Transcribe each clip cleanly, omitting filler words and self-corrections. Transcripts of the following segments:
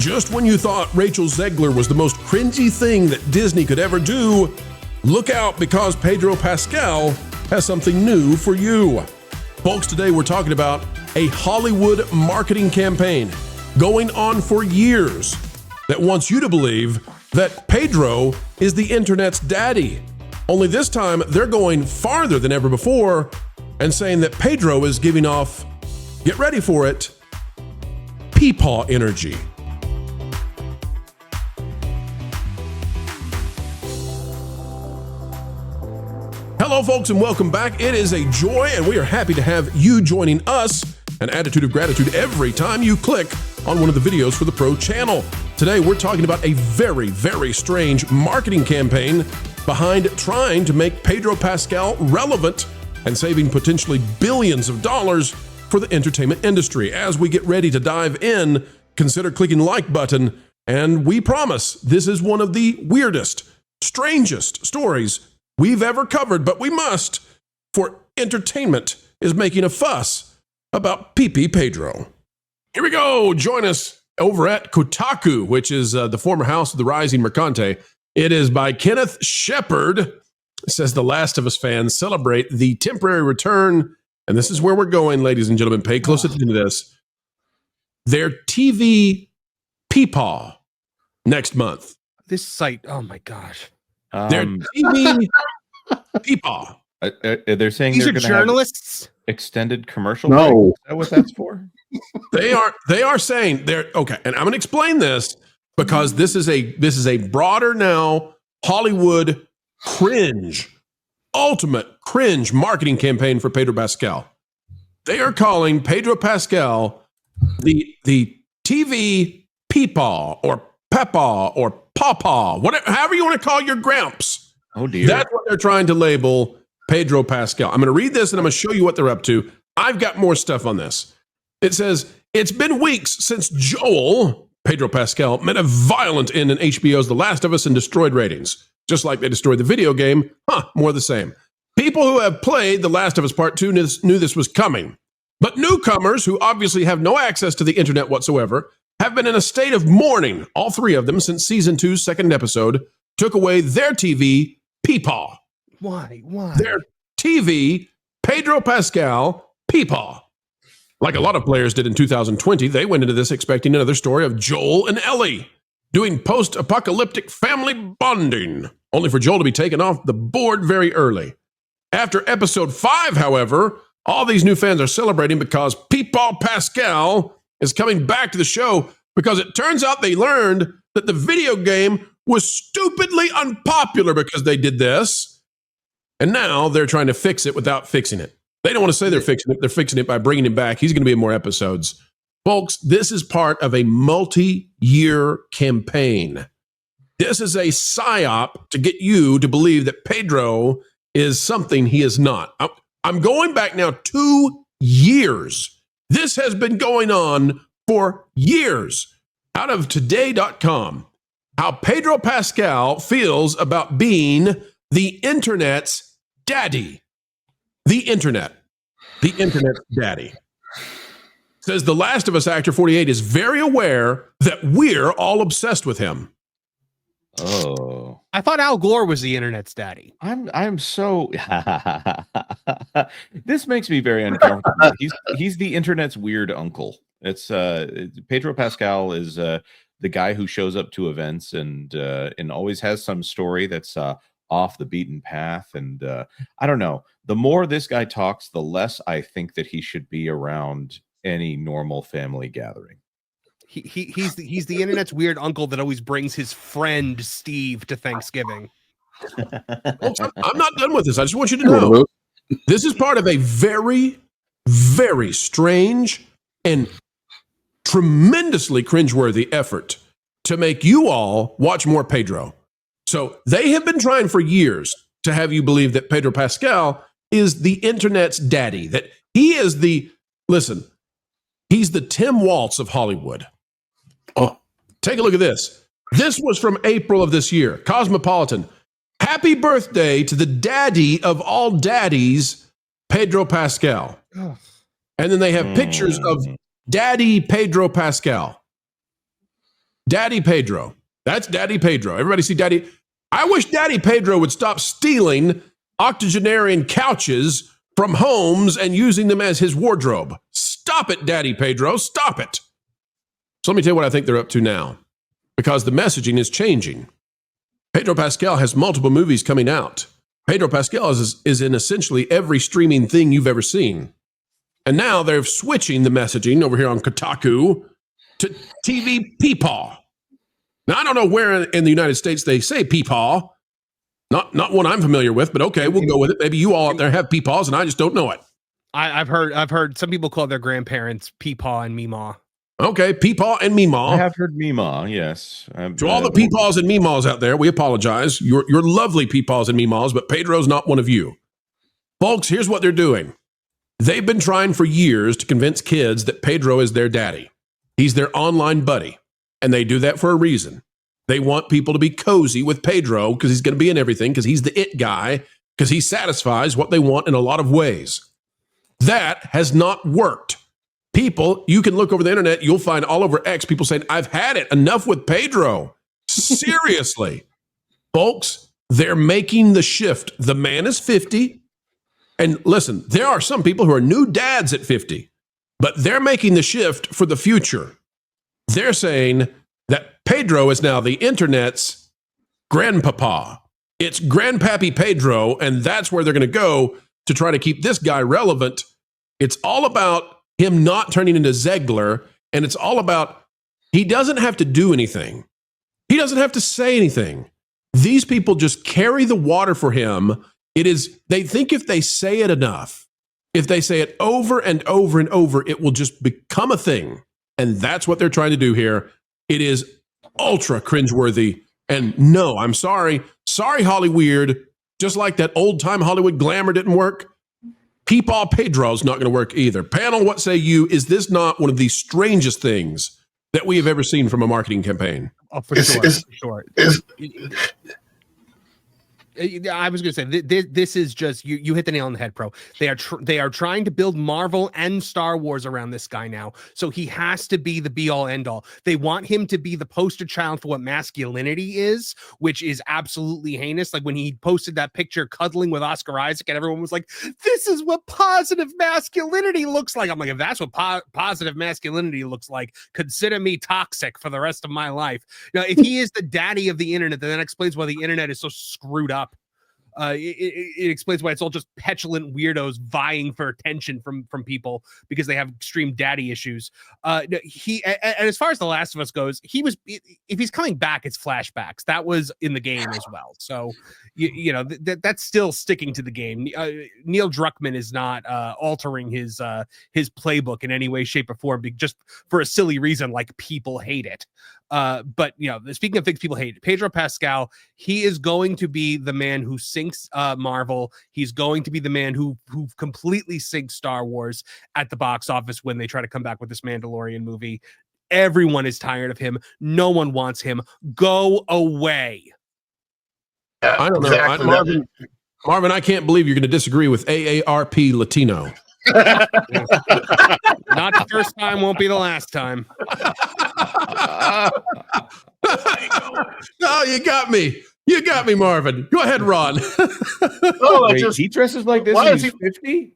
Just when you thought Rachel Zegler was the most cringy thing that Disney could ever do, look out because Pedro Pascal has something new for you. Folks, today we're talking about a Hollywood marketing campaign going on for years that wants you to believe that Pedro is the internet's daddy. Only this time they're going farther than ever before and saying that Pedro is giving off, get ready for it, Peepaw energy. Hello, folks, and welcome back. It is a joy, and we are happy to have you joining us. An attitude of gratitude every time you click on one of the videos for the Pro Channel. Today, we're talking about a very, very strange marketing campaign behind trying to make Pedro Pascal relevant and saving potentially billions of dollars for the entertainment industry. As we get ready to dive in, consider clicking the like button, and we promise this is one of the weirdest, strangest stories we've ever covered, but we must, for entertainment is making a fuss about Pee Pedro. Here we go. Join us over at Kotaku, which is the former house of the rising Mercante. It is by Kenneth Shepard. It says The Last of Us fans celebrate the temporary return, and this is where we're going, ladies and gentlemen. Pay close attention to this. Their TV Peepaw next month. This site, oh my gosh. Their TV Peepaw. They're saying These they're are gonna journalists. have extended commercial. No. break? Is that what that's for? They are saying they're okay, and I'm going to explain this because this is a broader now Hollywood ultimate cringe marketing campaign for Pedro Pascal. They are calling Pedro Pascal the TV Peepaw or Peepaw or Pawpaw, whatever, however you want to call your gramps. Oh dear. That's what they're trying to label Pedro Pascal. I'm going to read this and I'm going to show you what they're up to. I've got more stuff on this. It says, it's been weeks since Joel, Pedro Pascal, met a violent end in HBO's The Last of Us and destroyed ratings. Just like they destroyed the video game, more the same. People who have played The Last of Us Part 2 knew this was coming. But newcomers who obviously have no access to the internet whatsoever have been in a state of mourning, all three of them, since season 2's second episode took away their TV, Peepaw. Why? Their TV, Pedro Pascal, Peepaw. Like a lot of players did in 2020, they went into this expecting another story of Joel and Ellie doing post-apocalyptic family bonding, only for Joel to be taken off the board very early. After episode 5, however, all these new fans are celebrating because Peepaw Pascal is coming back to the show because it turns out they learned that the video game was stupidly unpopular because they did this. And now they're trying to fix it without fixing it. They don't want to say they're fixing it. They're fixing it by bringing him back. He's going to be in more episodes. Folks, this is part of a multi-year campaign. This is a psyop to get you to believe that Pedro is something he is not. I'm going back now 2 years. This has been going on for years. Out of today.com, how Pedro Pascal feels about being the internet's daddy. The internet's daddy. Says The Last of Us actor 48 is very aware that we're all obsessed with him. Oh, I thought Al Gore was the internet's daddy. I'm so. This makes me very uncomfortable. He's the internet's weird uncle. It's Pedro Pascal is the guy who shows up to events and always has some story that's off the beaten path. And I don't know. The more this guy talks, the less I think that he should be around any normal family gathering. He's the internet's weird uncle that always brings his friend Steve to Thanksgiving. I'm not done with this. I just want you to know this is part of a very, very strange and tremendously cringeworthy effort to make you all watch more Pedro. So they have been trying for years to have you believe that Pedro Pascal is the internet's daddy, that he is he's the Tim Waltz of Hollywood. Oh, take a look at this. This was from April of this year. Cosmopolitan. Happy birthday to the daddy of all daddies, Pedro Pascal. And then they have pictures of Daddy Pedro Pascal. Daddy Pedro. That's Daddy Pedro. Everybody see Daddy? I wish Daddy Pedro would stop stealing octogenarian couches from homes and using them as his wardrobe. Stop it, Daddy Pedro. Stop it. So let me tell you what I think they're up to now, because the messaging is changing. Pedro Pascal has multiple movies coming out. Pedro Pascal is in essentially every streaming thing you've ever seen. And now they're switching the messaging over here on Kotaku to TV Peepaw. Now, I don't know where in the United States they say Peepaw. Not one I'm familiar with, but okay, we'll go with it. Maybe you all out there have Peepaws and I just don't know it. I've heard some people call their grandparents Peepaw and Meemaw. Okay, Peepaw and Meemaw. I have heard Meemaw, yes. To all the Peepaws and Meemaws out there, we apologize. You're lovely Peepaws and Meemaws, but Pedro's not one of you. Folks, here's what they're doing. They've been trying for years to convince kids that Pedro is their daddy. He's their online buddy, and they do that for a reason. They want people to be cozy with Pedro because he's going to be in everything, because he's the it guy, because he satisfies what they want in a lot of ways. That has not worked. People, you can look over the internet, you'll find all over X people saying, I've had it, enough with Pedro. Seriously. Folks, they're making the shift. The man is 50. And listen, there are some people who are new dads at 50, but they're making the shift for the future. They're saying that Pedro is now the internet's grandpapa. It's Grandpappy Pedro, and that's where they're going to go to try to keep this guy relevant. It's all about him not turning into Zegler, and it's all about he doesn't have to do anything. He doesn't have to say anything. These people just carry the water for him. They think if they say it enough, if they say it over and over and over, it will just become a thing. And that's what they're trying to do here. It is ultra cringeworthy. And no, I'm sorry. Sorry, Hollyweird. Just like that old time Hollywood glamour didn't work. Peepaw Pedro's not going to work either. Panel, what say you? Is this not one of the strangest things that we have ever seen from a marketing campaign? Oh, for sure. I was going to say this is just you hit the nail on the head, Pro. They are trying to build Marvel and Star Wars around this guy now, so he has to be the be all end all. They want him to be the poster child for what masculinity is, which is absolutely heinous. Like when he posted that picture cuddling with Oscar Isaac, and everyone was like, "This is what positive masculinity looks like." I'm like, if that's what positive masculinity looks like, consider me toxic for the rest of my life. Now, if he is the daddy of the internet, then that explains why the internet is so screwed up. It explains why it's all just petulant weirdos vying for attention from people because they have extreme daddy issues. And as far as The Last of Us goes, if he's coming back, it's flashbacks. That was in the game as well. So that's still sticking to the game. Neil Druckmann is not altering his playbook in any way, shape, or form, just for a silly reason like people hate it. But speaking of things people hate, Pedro Pascal, he is going to be the man who sinks Marvel. He's going to be the man who completely sinks Star Wars at the box office when they try to come back with this Mandalorian movie. Everyone is tired of him. No one wants him. Go away. I don't know. Marvin, I can't believe you're going to disagree with AARP Latino. Not the first time, won't be the last time. No, you got me. You got me, Marvin. Go ahead, Ron. Wait, he dresses like this when he's 50?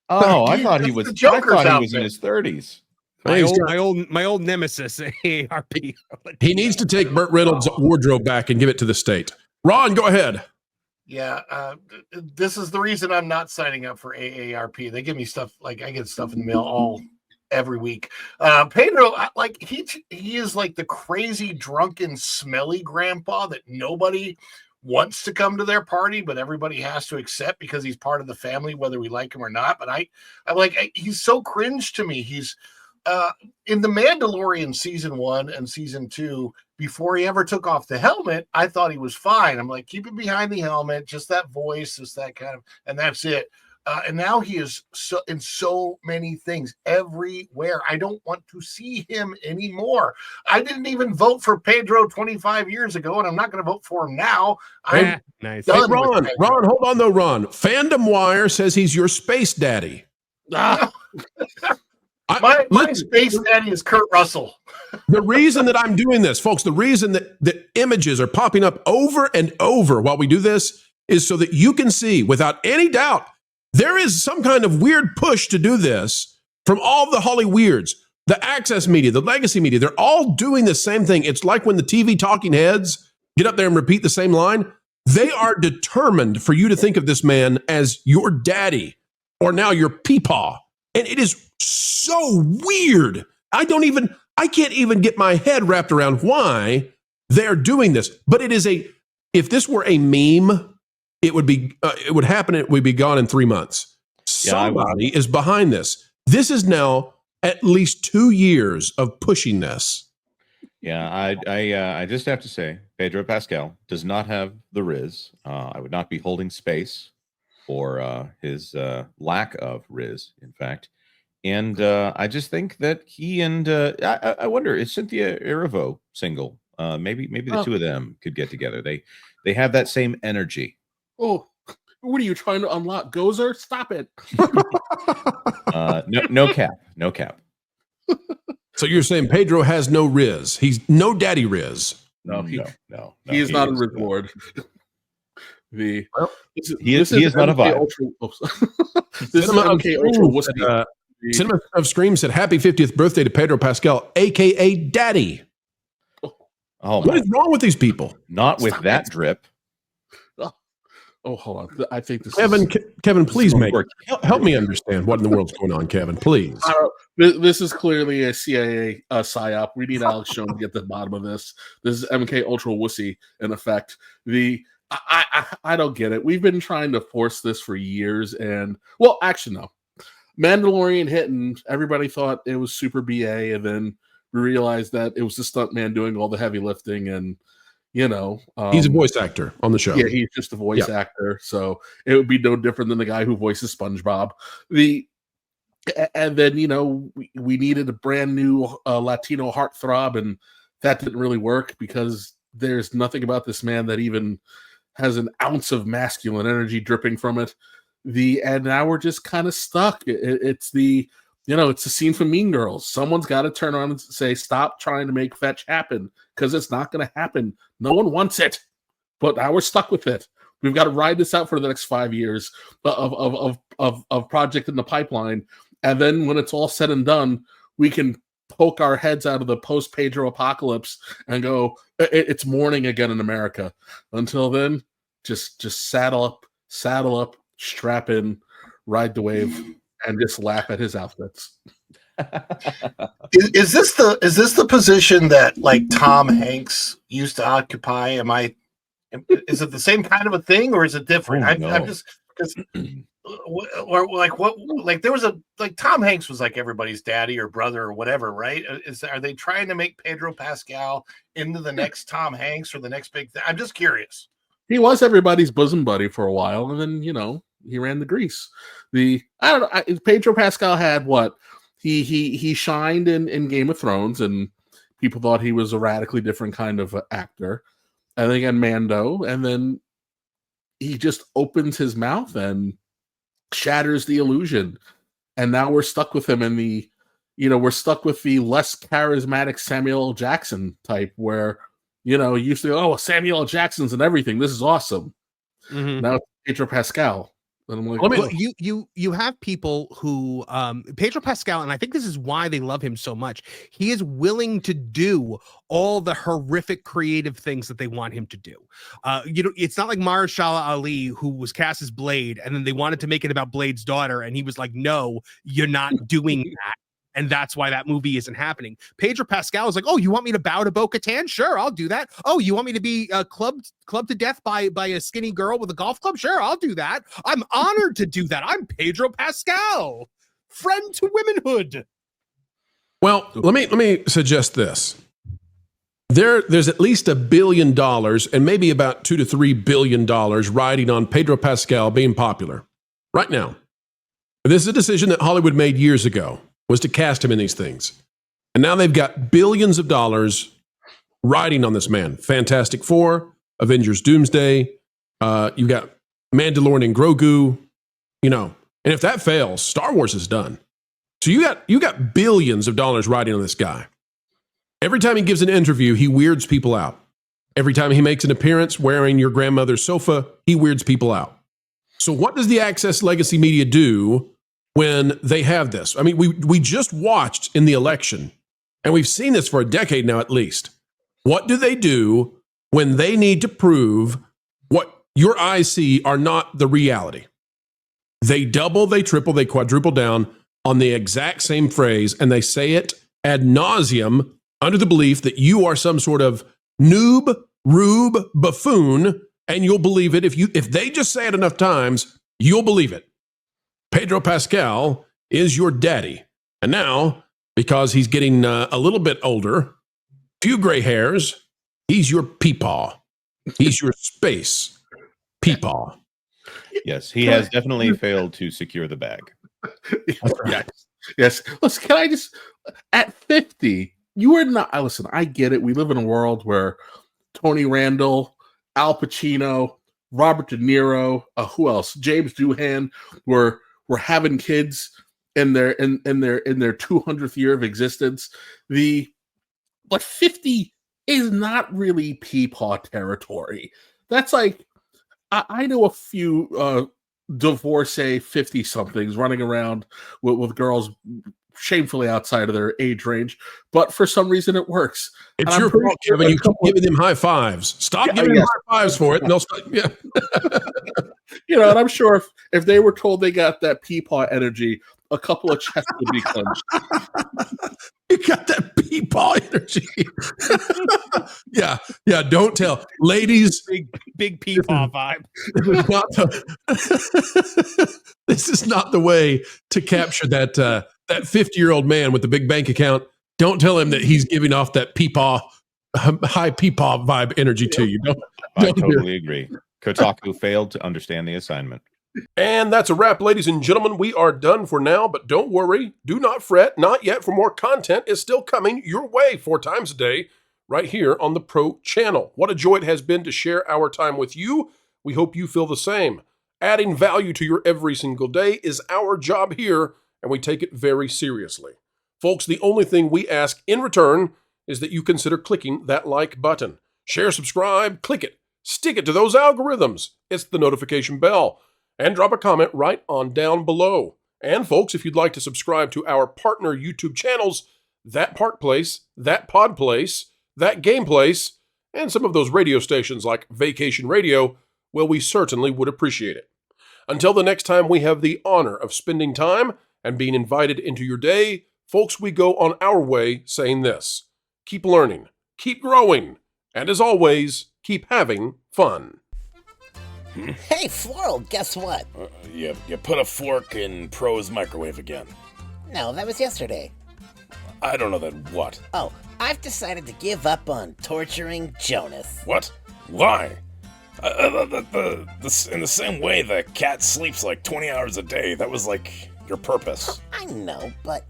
Oh, I thought he was in his 30s. My old nemesis, AARP. He needs to take Burt Reynolds' wardrobe back and give it to the state. Ron, go ahead. Yeah, this is the reason I'm not signing up for AARP. They give me stuff, like I get stuff in the mail every week. Pedro, like he is like the crazy, drunken, smelly grandpa that nobody wants to come to their party, but everybody has to accept because he's part of the family, whether we like him or not. But he's so cringe to me. He's in The Mandalorian season 1 and season 2, before he ever took off the helmet, I thought he was fine. I'm like, keep it behind the helmet, just that voice, just that kind of, and that's it. And now he is in so many things everywhere. I don't want to see him anymore. I didn't even vote for Pedro 25 years ago, and I'm not going to vote for him now. Nice. Hey, Ron, hold on though, Ron. Fandom Wire says he's your space daddy. My space daddy is Kurt Russell. The reason that I'm doing this, folks, the reason that the images are popping up over and over while we do this is so that you can see without any doubt there is some kind of weird push to do this from all the Holly weirds, the Access media, the legacy media. They're all doing the same thing. It's like when the TV talking heads get up there and repeat the same line. They are determined for you to think of this man as your daddy or now your Peepaw. And it is so weird. I can't even get my head wrapped around why they're doing this. But it is if this were a meme, it would happen. It would be gone in 3 months. Somebody is behind this. This is now at least 2 years of pushing this. Yeah, I just have to say, Pedro Pascal does not have the Riz. I would not be holding space for his lack of Riz, in fact. And I just think that he and I wonder, is Cynthia Erivo single? Maybe the two of them could get together. They have that same energy. Oh, what are you trying to unlock, Gozer? Stop it! No cap. So you're saying Pedro has no Riz? He's no daddy Riz. No, he is he not a is Riz Lord. He is not a vibe. This is MK Ultra. Cinema of Scream said, "Happy 50th birthday to Pedro Pascal, aka Daddy." Oh, what is wrong with these people? Not with that drip. Oh, hold on. I think this Kevin, please help me understand what in the world's going on, Kevin, please. This is clearly a CIA psyop. We need Alex Jones to get to the bottom of this. This is MK Ultra Wussy, in effect. I don't get it. We've been trying to force this for years, and well, actually, no. Mandalorian hit, and everybody thought it was super BA, and then we realized that it was the stuntman doing all the heavy lifting, and he's a voice actor on the show. Yeah, he's just a voice actor, so it would be no different than the guy who voices SpongeBob. And then we needed a brand new Latino heartthrob, and that didn't really work because there's nothing about this man that even has an ounce of masculine energy dripping from it. And now we're just kind of stuck. It's the scene from Mean Girls. Someone's got to turn around and say, "Stop trying to make fetch happen," because it's not going to happen. No one wants it, but now we're stuck with it. We've got to ride this out for the next 5 years of project in the pipeline, and then when it's all said and done, we can poke our heads out of the post Pedro apocalypse and go, "It's morning again in America." Until then, just saddle up. Strap in, ride the wave, and just laugh at his outfits. Is this the position that like Tom Hanks used to occupy? Is it the same kind of a thing, or is it different? I'm just because there was Tom Hanks was like everybody's daddy or brother or whatever, right? Are they trying to make Pedro Pascal into the next Tom Hanks or the next big thing? I'm just curious. He was everybody's bosom buddy for a while, and then he ran the grease. Pedro Pascal had what he shined in Game of Thrones, and people thought he was a radically different kind of actor. And then again, Mando, and then he just opens his mouth and shatters the illusion. And now we're stuck with him we're stuck with the less charismatic Samuel L. Jackson type, where you used to go, "Oh, Samuel L. Jackson's and everything. This is awesome." Mm-hmm. Now it's Pedro Pascal. And I'm like, well, you have people who Pedro Pascal, and I think this is why they love him so much. He is willing to do all the horrific creative things that they want him to do. It's not like Mahershala Ali, who was cast as Blade, and then they wanted to make it about Blade's daughter, and he was like, "No, you're not doing that." And that's why that movie isn't happening. Pedro Pascal is like, "Oh, you want me to bow to Bo-Katan? Sure, I'll do that. Oh, you want me to be clubbed to death by a skinny girl with a golf club? Sure, I'll do that. I'm honored to do that. I'm Pedro Pascal, friend to womanhood." Well, let me suggest this. There's at least $1 billion and maybe about $2 to $3 billion riding on Pedro Pascal being popular right now. This is a decision that Hollywood made years ago, was to cast him in these things. And now they've got billions of dollars riding on this man. Fantastic Four, Avengers Doomsday, you've got Mandalorian and Grogu, And if that fails, Star Wars is done. So you got billions of dollars riding on this guy. Every time he gives an interview, he weirds people out. Every time he makes an appearance wearing your grandmother's sofa, he weirds people out. So what does the Access Legacy Media do when they have this? I mean, we just watched in the election, and we've seen this for a decade now at least. What do they do when they need to prove what your eyes see are not the reality? They double, they triple, they quadruple down on the exact same phrase, and they say it ad nauseum under the belief that you are some sort of noob, rube, buffoon, and you'll believe it. If they just say it enough times, you'll believe it. Pedro Pascal is your daddy. And now, because he's getting a little bit older, few gray hairs, he's your Peepaw. He's your space Peepaw. Yes, he has definitely failed to secure the bag. Yes. Listen, can I just, at 50, you are not, listen, I get it. We live in a world where Tony Randall, Al Pacino, Robert De Niro, who else? James Doohan were having kids in their 200th year of existence. But 50 is not really Peepaw territory. That's like, I know a few divorcee 50-somethings running around with girls shamefully outside of their age range, but for some reason it works. It's your fault, Kevin. You keep giving them high fives. Stop giving them high fives for it, and they'll start. Yeah. And I'm sure if they were told they got that Peepaw energy, a couple of chests would be clenched. You got that Peepaw energy. Yeah. Don't tell, ladies. Big Peepaw vibe. This is not the way to capture that 50-year-old man with the big bank account. Don't tell him that he's giving off that Peepaw, high Peepaw vibe energy to you. I totally agree. Kotaku failed to understand the assignment. And that's a wrap, ladies and gentlemen. We are done for now, but don't worry. Do not fret. Not yet, for more content is still coming your way 4 times a day right here on the Pro Channel. What a joy it has been to share our time with you. We hope you feel the same. Adding value to your every single day is our job here, and we take it very seriously. Folks, the only thing we ask in return is that you consider clicking that like button. Share, subscribe, click it. Stick it to those algorithms. It's the notification bell. And drop a comment right on down below. And folks, if you'd like to subscribe to our partner YouTube channels, That Park Place, That Pod Place, That Game Place, and some of those radio stations like Vacation Radio, well, we certainly would appreciate it. Until the next time we have the honor of spending time and being invited into your day, folks, we go on our way saying this: keep learning, keep growing, and as always, keep having fun. Hey, Floral, guess what? You put a fork in Pro's microwave again. No, that was yesterday. I don't know that what. Oh, I've decided to give up on torturing Jonas. What? Why? In the same way the cat sleeps like 20 hours a day, that was like your purpose. I know, but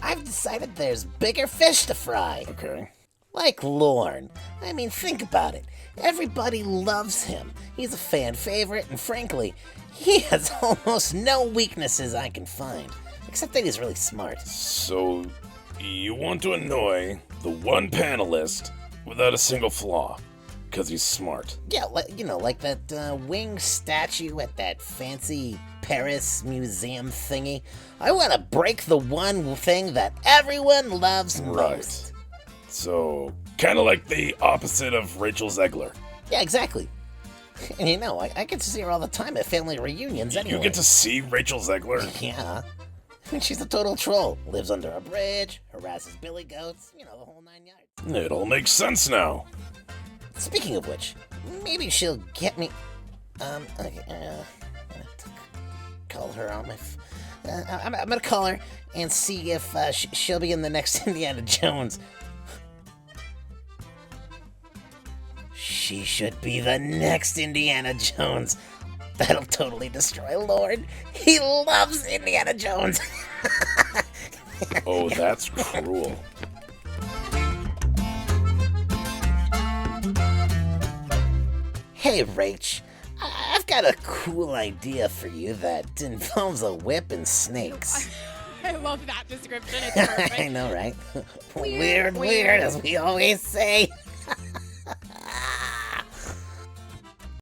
I've decided there's bigger fish to fry. Okay. Like Lorne. I mean, think about it. Everybody loves him. He's a fan favorite, and frankly, he has almost no weaknesses I can find. Except that he's really smart. So, you want to annoy the one panelist without a single flaw, because he's smart. Yeah, like that winged statue at that fancy Paris museum thingy. I want to break the one thing that everyone loves most. So, kind of like the opposite of Rachel Zegler. Yeah, exactly. And I get to see her all the time at family reunions anyway. You get to see Rachel Zegler? Yeah. I mean, she's a total troll. Lives under a bridge, harasses billy goats, the whole 9 yards. It all makes sense now. Speaking of which, maybe she'll get me... I'm gonna call her on my... I'm gonna call her and see if she'll be in the next Indiana Jones. She should be the next Indiana Jones. That'll totally destroy Lord. He loves Indiana Jones. Oh, that's cruel. Hey, Rach. I've got a cool idea for you that involves a whip and snakes. I love that description. It's perfect. I know, right? Weird, as we always say.